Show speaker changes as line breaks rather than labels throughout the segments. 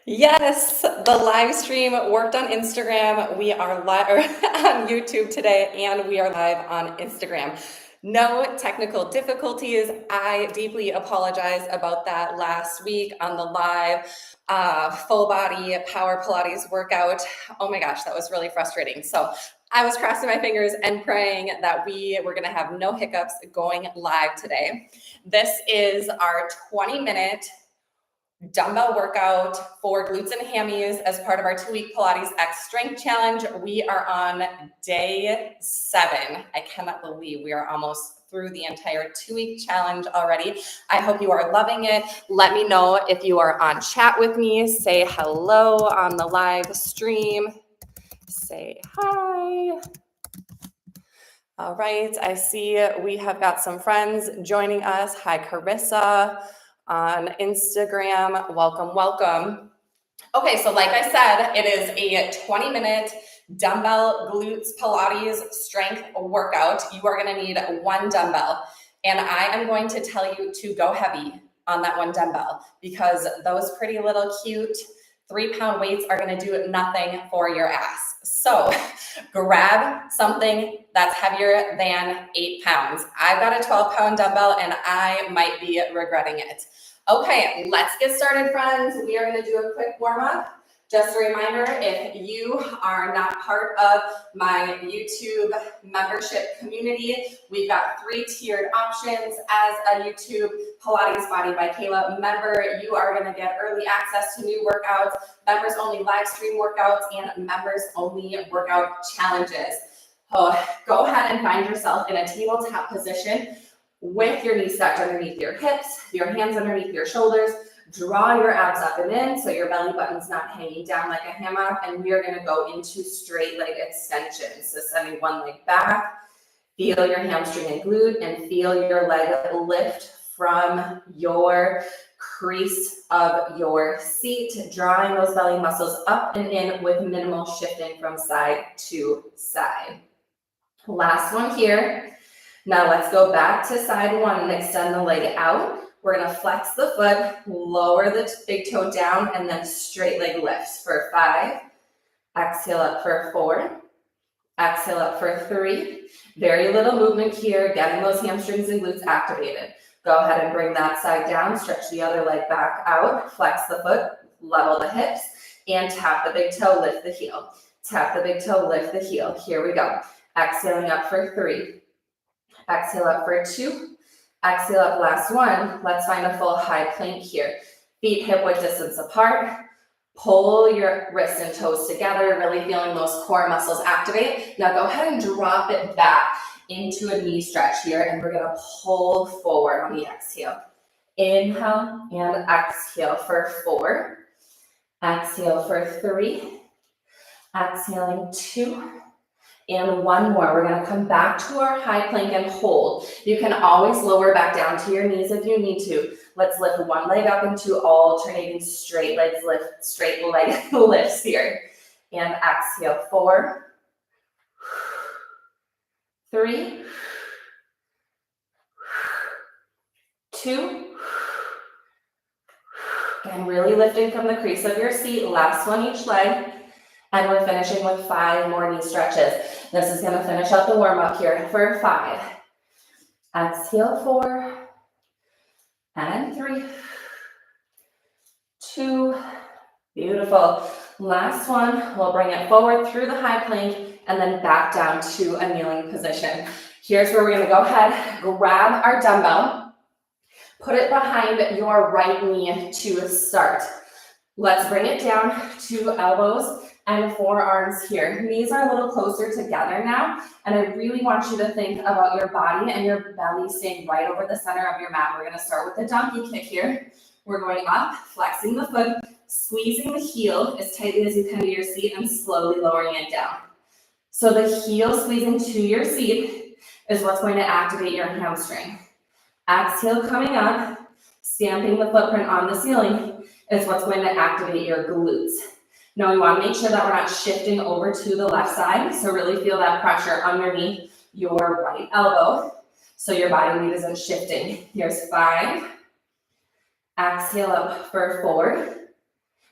Yes, the live stream worked on Instagram. We are live on YouTube today, and we are live on Instagram. No technical difficulties. I deeply apologize about that last week on the live full body power Pilates workout. Oh my gosh, that was really frustrating. So I was crossing my fingers and praying that we were going to have no hiccups going live today. This is our 20-minute dumbbell workout for glutes and hammies as part of our 2-week Pilates X Strength Challenge. We are on day 7. I cannot believe we are almost through the entire 2-week challenge already. I hope you are loving it. Let me know if you are on chat with me. Say hello on the live stream. Say hi. All right, I see we have got some friends joining us. Hi, Carissa on Instagram. Welcome, welcome. Okay, so like I said, it is a 20-minute dumbbell glutes Pilates strength workout. You are going to need 1 dumbbell, and I am going to tell you to go heavy on that 1 dumbbell because those pretty little cute 3-pound weights are going to do nothing for your ass. So grab something that's heavier than 8 pounds. I've got a 12-pound dumbbell and I might be regretting it. Okay, let's get started, friends. We are going to do a quick warm-up. Just a reminder, if you are not part of my YouTube membership community, we've got 3 tiered options. As a YouTube Pilates Body by Kayla member, you are going to get early access to new workouts, members only live stream workouts, and members only workout challenges. Go ahead and find yourself in a tabletop position with your knees stacked underneath your hips, your hands underneath your shoulders. Draw your abs up and in so your belly button's not hanging down like a hammock, and we are going to go into straight leg extensions. So sending one leg back, feel your hamstring and glute, and feel your leg lift from your crease of your seat, drawing those belly muscles up and in with minimal shifting from side to side. Last one here. Now let's go back to side 1 and extend the leg out. We're going to flex the foot, lower the big toe down, and then straight leg lifts for 5. Exhale up for 4. Exhale up for 3. Very little movement here, getting those hamstrings and glutes activated. Go ahead and bring that side down, stretch the other leg back out, flex the foot, level the hips, and tap the big toe, lift the heel. Tap the big toe, lift the heel. Here we go. Exhaling up for 3. Exhale up for 2. Exhale up, last one. Let's find a full high plank here. Feet hip width distance apart. Pull your wrists and toes together, really feeling those core muscles activate. Now go ahead and drop it back into a knee stretch here, and we're gonna pull forward on the exhale. Inhale and exhale for 4. Exhale for 3. Exhaling 2. And 1 more. We're going to come back to our high plank and hold. You can always lower back down to your knees if you need to. Let's lift 1 leg up into alternating straight legs lift, straight leg lifts here. And exhale, 4, 3, 2. And really lifting from the crease of your seat. Last one each leg. And we're finishing with 5 more knee stretches. This is going to finish out the warm-up here for 5. Exhale, 4. And 3. 2. Beautiful. Last one. We'll bring it forward through the high plank and then back down to a kneeling position. Here's where we're going to go ahead, grab our dumbbell, put it behind your right knee to start. Let's bring it down to elbows and forearms here. Knees are a little closer together now, and I really want you to think about your body and your belly staying right over the center of your mat. We're gonna start with the donkey kick here. We're going up, flexing the foot, squeezing the heel as tightly as you can to your seat, and slowly lowering it down. So the heel squeezing to your seat is what's going to activate your hamstring. Exhale coming up, stamping the footprint on the ceiling is what's going to activate your glutes. Now we want to make sure that we're not shifting over to the left side, so really feel that pressure underneath your right elbow so your body weight isn't shifting. Here's 5. Exhale up for 4.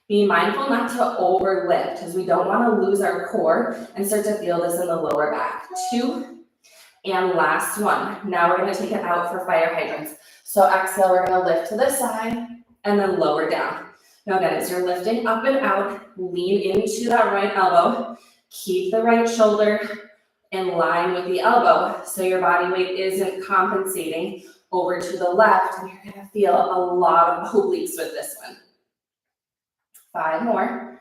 Be mindful not to overlift because we don't want to lose our core and start to feel this in the lower back. 2, and last one. Now we're going to take it out for fire hydrants. So exhale, we're going to lift to the side and then lower down. Now again, as you're lifting up and out, lean into that right elbow. Keep the right shoulder in line with the elbow so your body weight isn't compensating over to the left, and you're going to feel a lot of obliques with this one. 5 more.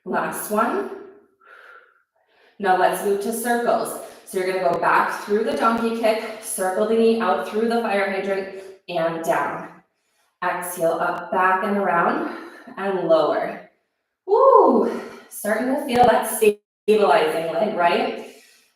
Last one. Now let's move to circles. So you're going to go back through the donkey kick, circle the knee out through the fire hydrant and down. Exhale, up, back, and around, and lower. Woo! Starting to feel that stabilizing leg, right?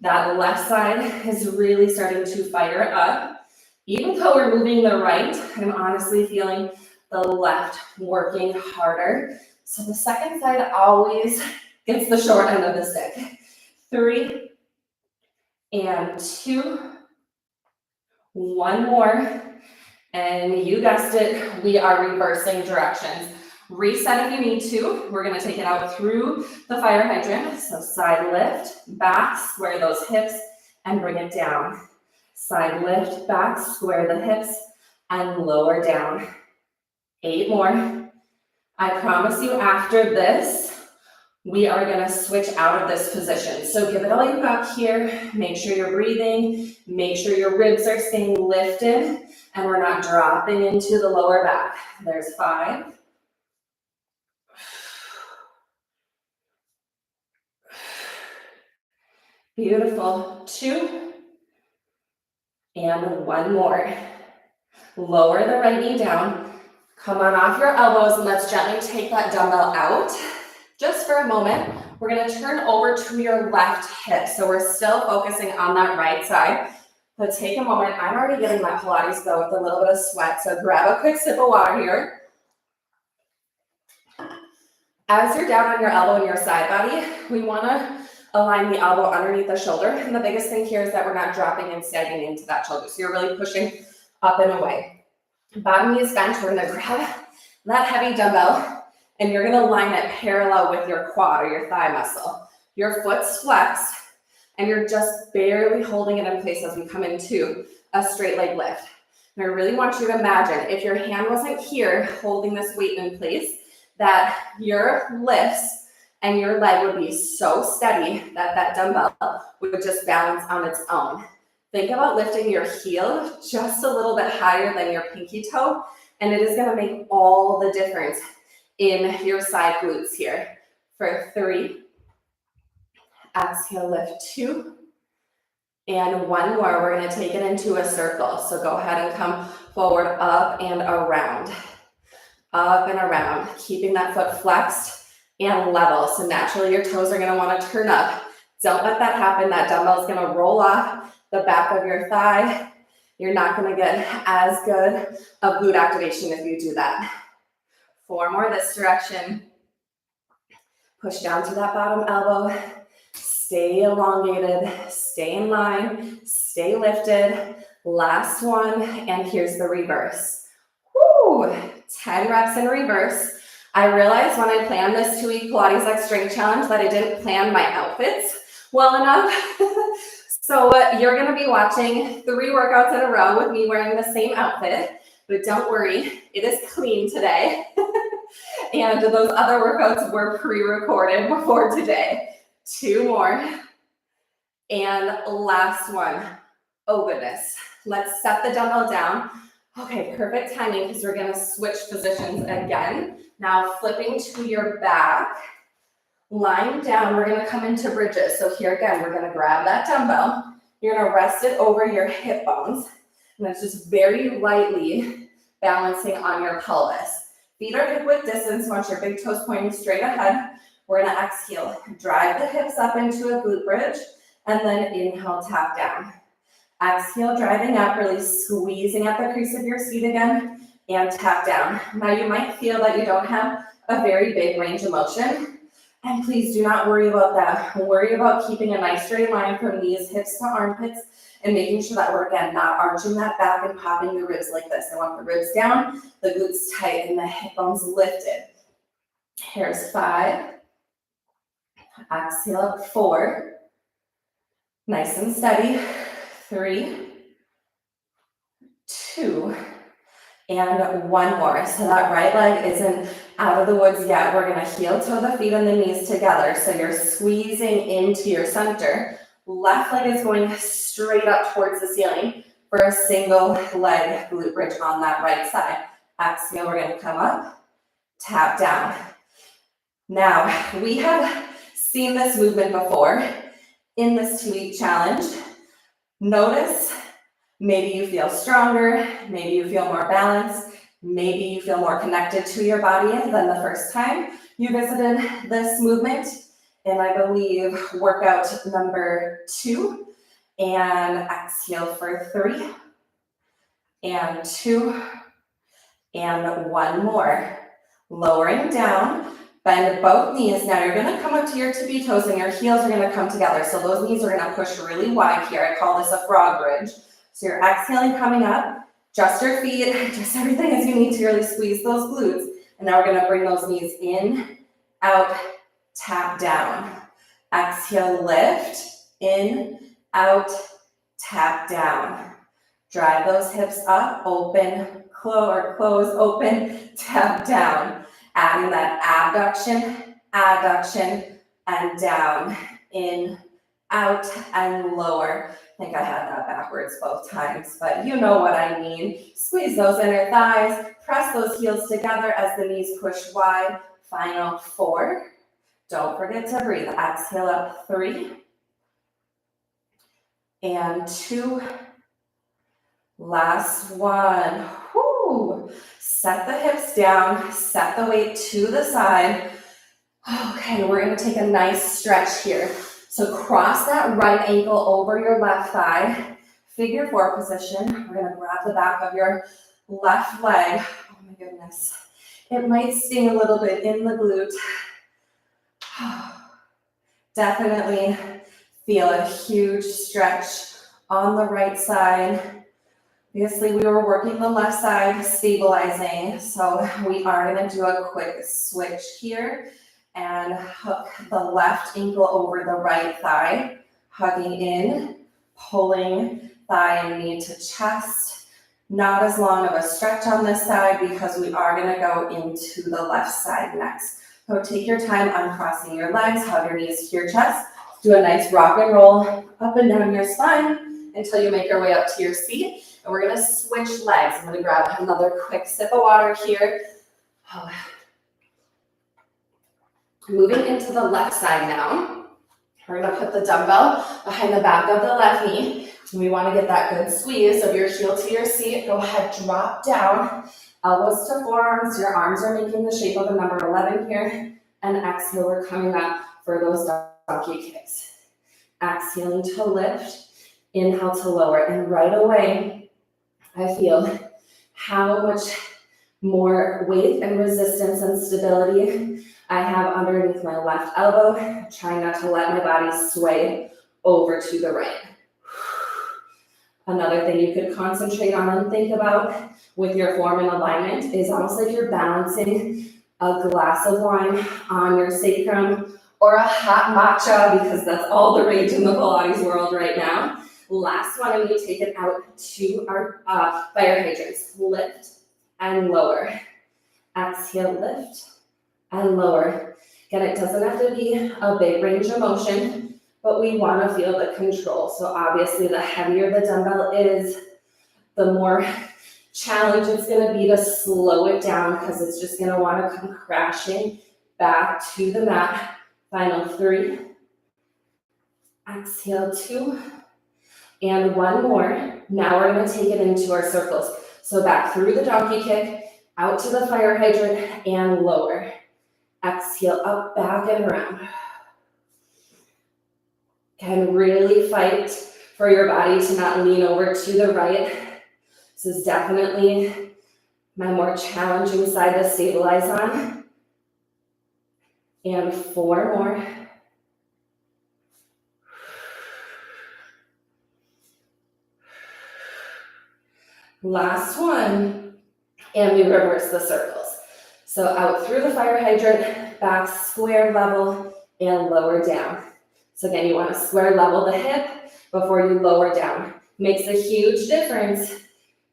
That left side is really starting to fire up. Even though we're moving the right, I'm honestly feeling the left working harder. So the second side always gets the short end of the stick. 3, and 2, 1 more, and you guessed it, we are reversing directions. Reset if you need to. We're going to take it out through the fire hydrant. So side lift, back, square those hips, and bring it down. Side lift, back, square the hips, and lower down. 8 more. I promise you after this, we are going to switch out of this position. So give it all you got here. Make sure you're breathing. Make sure your ribs are staying lifted and we're not dropping into the lower back. There's 5. Beautiful. 2. And 1 more. Lower the right knee down. Come on off your elbows and let's gently take that dumbbell out. Just for a moment, we're going to turn over to your left hip. So we're still focusing on that right side. But take a moment. I'm already getting my Pilates go with a little bit of sweat. So grab a quick sip of water here. As you're down on your elbow and your side body, we want to align the elbow underneath the shoulder. And the biggest thing here is that we're not dropping and sagging into that shoulder. So you're really pushing up and away. Bottom knee is bent. We're going to grab that heavy dumbbell. And you're going to line it parallel with your quad or your thigh muscle. Your foot's flexed, and you're just barely holding it in place as we come into a straight leg lift. And I really want you to imagine if your hand wasn't here holding this weight in place, that your lifts and your leg would be so steady that that dumbbell would just balance on its own. Think about lifting your heel just a little bit higher than your pinky toe, and it is going to make all the difference in your side glutes here. For 3, exhale, lift 2, and 1 more. We're going to take it into a circle. So go ahead and come forward, up and around, keeping that foot flexed and level. So naturally your toes are going to want to turn up. Don't let that happen. That dumbbell is going to roll off the back of your thigh. You're not going to get as good of glute activation if you do that. 4 more this direction. Push down to that bottom elbow. Stay elongated. Stay in line. Stay lifted. Last one. And here's the reverse. Woo! 10 reps in reverse. I realized when I planned this 2-week Pilates X Strength Challenge that I didn't plan my outfits well enough. So you're going to be watching 3 workouts in a row with me wearing the same outfit. But don't worry, it is clean today. And those other workouts were pre-recorded before today. 2 more. And last one. Oh goodness. Let's set the dumbbell down. Okay, perfect timing because we're going to switch positions again. Now flipping to your back. Lying down, we're going to come into bridges. So here again, we're going to grab that dumbbell. You're going to rest it over your hip bones. And it's just very lightly balancing on your pelvis. Feet are hip width distance. Want your big toes pointing straight ahead. We're going to exhale. Drive the hips up into a glute bridge. And then inhale, tap down. Exhale, driving up, really squeezing at the crease of your seat again. And tap down. Now you might feel that you don't have a very big range of motion. And please do not worry about that. Worry about keeping a nice straight line from knees, hips to armpits, and making sure that we're, again, not arching that back and popping the ribs like this. I want the ribs down, the glutes tight, and the hip bones lifted. Here's 5. Exhale up, 4. Nice and steady. 3, 2, and 1 more. So that right leg isn't out of the woods yet. We're gonna heel toe the feet and the knees together. So you're squeezing into your center. Left leg is going straight up towards the ceiling for a single leg glute bridge on that right side. Exhale, we're gonna come up, tap down. Now, we have seen this movement before in this 2-week challenge. Notice, maybe you feel stronger, maybe you feel more balanced, maybe you feel more connected to your body than the first time you visited this movement. And I believe workout number 2, and exhale for 3, and 2, and 1 more. Lowering down, bend both knees. Now you're gonna come up to your tippy toes and your heels are gonna come together. So those knees are gonna push really wide here. I call this a frog bridge. So you're exhaling, coming up, just your feet, just everything as you need to really squeeze those glutes. And now we're gonna bring those knees in, out, tap down. Exhale, lift, in, out, tap down. Drive those hips up, open, close, open, tap down. Adding that abduction, adduction, and down, in, out, and lower. I think I had that backwards both times, but you know what I mean. Squeeze those inner thighs, press those heels together as the knees push wide. Final 4. Don't forget to breathe. Exhale up, 3, and 2. Last 1. Whoo. Set the hips down, set the weight to the side. Okay, we're gonna take a nice stretch here. So cross that right ankle over your left thigh, figure 4 position. We're gonna grab the back of your left leg. Oh my goodness. It might sting a little bit in the glute. Definitely feel a huge stretch on the right side. Obviously, we were working the left side, stabilizing. So we are gonna do a quick switch here and hook the left ankle over the right thigh, hugging in, pulling thigh and knee to chest. Not as long of a stretch on this side because we are gonna go into the left side next. So take your time uncrossing your legs, hug your knees to your chest. Do a nice rock and roll up and down your spine until you make your way up to your seat. And we're gonna switch legs. I'm gonna grab another quick sip of water here. Moving into the left side now. We're gonna put the dumbbell behind the back of the left knee. We wanna get that good squeeze of your heel to your seat. Go ahead, drop down. Elbows to forearms. Your arms are making the shape of a number 11 here. And exhale, we're coming up for those donkey kicks. Exhaling to lift, inhale to lower. And right away, I feel how much more weight and resistance and stability I have underneath my left elbow, trying not to let my body sway over to the right. Another thing you could concentrate on and think about with your form and alignment is almost like you're balancing a glass of wine on your sacrum or a hot matcha, because that's all the rage in the Pilates world right now. Last one, I'm going to take it out to our fire hydrants. Lift and lower. Exhale, lift and lower. Again, it doesn't have to be a big range of motion, but we want to feel the control. So obviously, the heavier the dumbbell is, the more challenge it's going to be to slow it down, because it's just going to want to come crashing back to the mat. Final 3. Exhale, 2. And 1 more. Now we're going to take it into our circles. So back through the donkey kick, out to the fire hydrant, and lower. Exhale, up, back, and around. Can really fight for your body to not lean over to the right. This is definitely my more challenging side to stabilize on. And 4 more. Last one. And we reverse the circles. So out through the fire hydrant, back square level, and lower down. So again, you want to square level the hip before you lower down. Makes a huge difference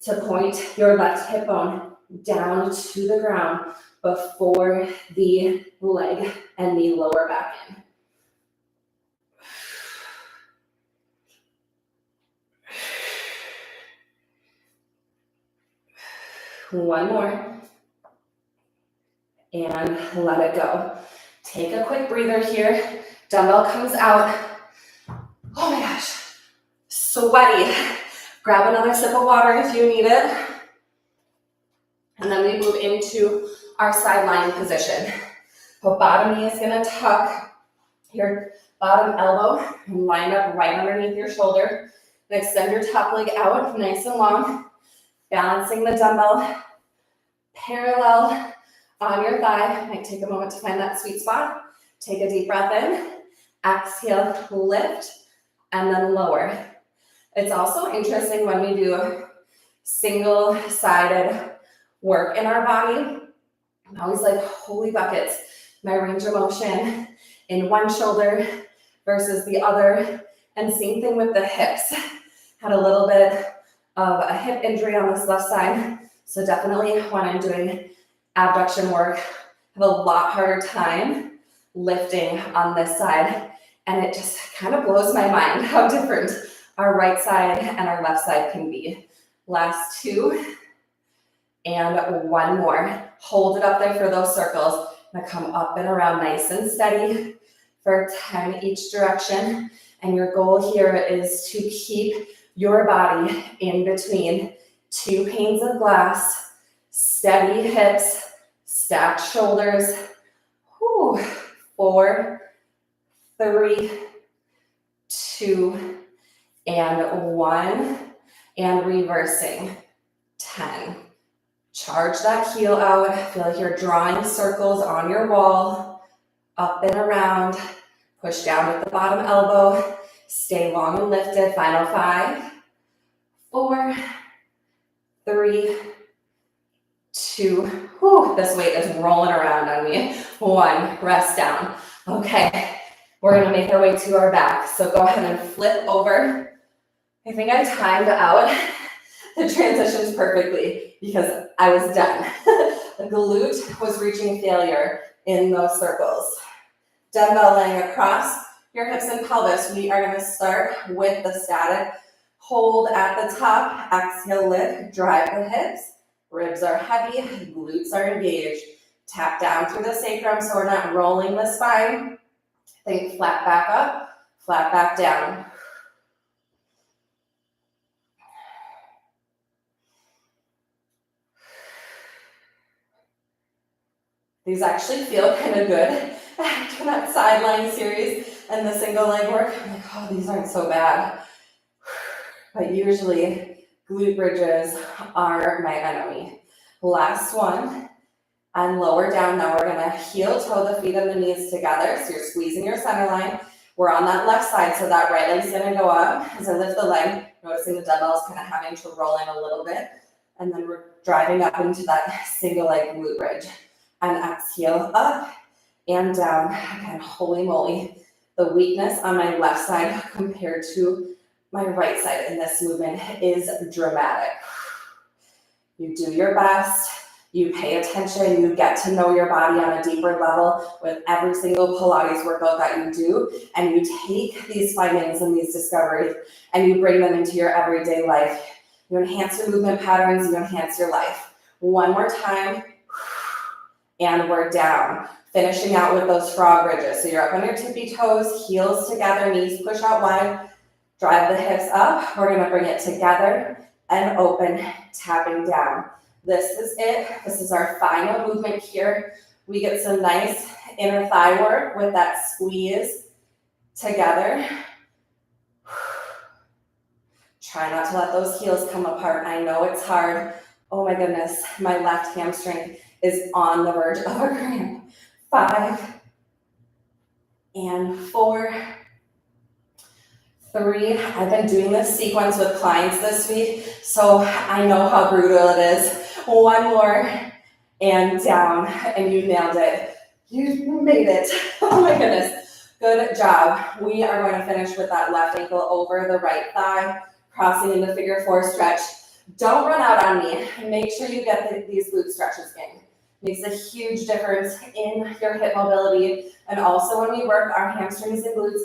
to point your left hip bone down to the ground before the leg and the lower back in. One more. And let it go. Take a quick breather here. Dumbbell comes out. Oh my gosh, sweaty. Grab another sip of water if you need it. And then we move into our sideline position. The bottom knee is gonna tuck your bottom elbow and line up right underneath your shoulder. And extend your top leg out nice and long. Balancing the dumbbell parallel on your thigh. Might take a moment to find that sweet spot. Take a deep breath in. Exhale, lift, and then lower. It's also interesting when we do single-sided work in our body. I'm always like, holy buckets, my range of motion in one shoulder versus the other. And same thing with the hips. Had a little bit of a hip injury on this left side. So definitely when I'm doing abduction work, I have a lot harder time lifting on this side. And it just kind of blows my mind how different our right side and our left side can be. Last 2 and 1 more. Hold it up there for those circles. Now come up and around nice and steady for 10 each direction. And your goal here is to keep your body in between 2 panes of glass, steady hips, stacked shoulders. 4, 3, 2, and 1, and reversing. 10. Charge that heel out. Feel like you're drawing circles on your wall, up and around. Push down with the bottom elbow. Stay long and lifted. Final 5, 4, 3, 2. This weight is rolling around on me. 1, rest down. Okay, we're gonna make our way to our back. So go ahead and flip over. I think I timed out the transitions perfectly because I was done. The glute was reaching failure in those circles. Dumbbell laying across your hips and pelvis. We are gonna start with the static. Hold at the top, exhale, lift, drive the hips. Ribs are heavy, glutes are engaged. Tap down through the sacrum so we're not rolling the spine. Think flat back up, flat back down. These actually feel kind of good after that sideline series and the single leg work. I'm like, oh, these aren't so bad. But usually glute bridges are my enemy. Last one. And lower down. Now we're gonna heel toe the feet and the knees together. So you're squeezing your center line. We're on that left side, so that right leg's gonna go up. As I lift the leg, noticing the dumbbells kind of having to roll in a little bit. And then we're driving up into that single leg glute bridge. And exhale up and down. Again, holy moly. The weakness on my left side compared to my right side in this movement is dramatic. You do your best. You pay attention, you get to know your body on a deeper level with every single Pilates workout that you do, and you take these findings and these discoveries and you bring them into your everyday life. You enhance your movement patterns, you enhance your life. One more time, and we're down. Finishing out with those frog bridges. So you're up on your tippy toes, heels together, knees push out wide, drive the hips up. We're gonna bring it together and open, tapping down. This is it. This is our final movement here. We get some nice inner thigh work with that squeeze together. Try not to let those heels come apart. I know it's hard. Oh my goodness, my left hamstring is on the verge of a cramp. 5, and 4, 3. I've been doing this sequence with clients this week, so I know how brutal it is. 1 more, and down, and you nailed it. You made it. Oh my goodness. Good job. We are going to finish with that left ankle over the right thigh, crossing into figure 4 stretch. Don't run out on me. Make sure you get these glute stretches in. Makes a huge difference in your hip mobility. And also when we work our hamstrings and glutes,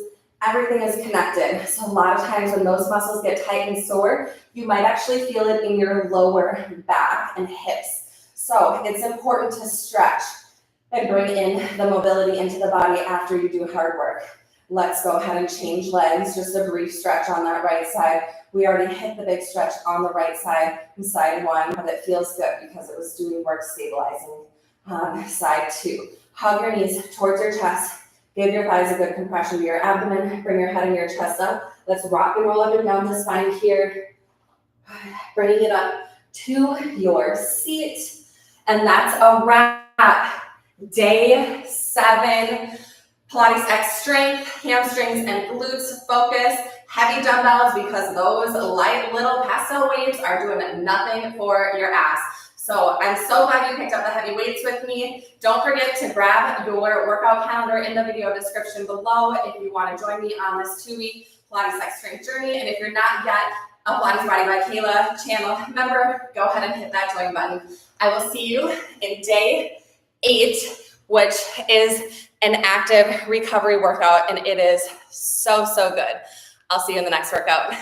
everything is connected. So a lot of times when those muscles get tight and sore, you might actually feel it in your lower back and hips. So it's important to stretch and bring in the mobility into the body after you do hard work. Let's go ahead and change legs. Just a brief stretch on that right side. We already hit the big stretch on the right side in side 1, but it feels good because it was doing work stabilizing on side 2. Hug your knees towards your chest. Give your thighs a good compression to your abdomen. Bring your head and your chest up. Let's rock and roll up and down the spine here. Bringing it up to your seat. And that's a wrap. Day 7. Pilates X strength, hamstrings, and glutes focus. Heavy dumbbells because those light little pastel weights are doing nothing for your ass. So I'm so glad you picked up the heavy weights with me. Don't forget to grab your workout calendar in the video description below if you want to join me on this 2-week Pilates X strength journey. And if you're not yet a Pilates Body by Kayla channel member, go ahead and hit that join button. I will see you in day 8, which is an active recovery workout, and it is so, so good. I'll see you in the next workout.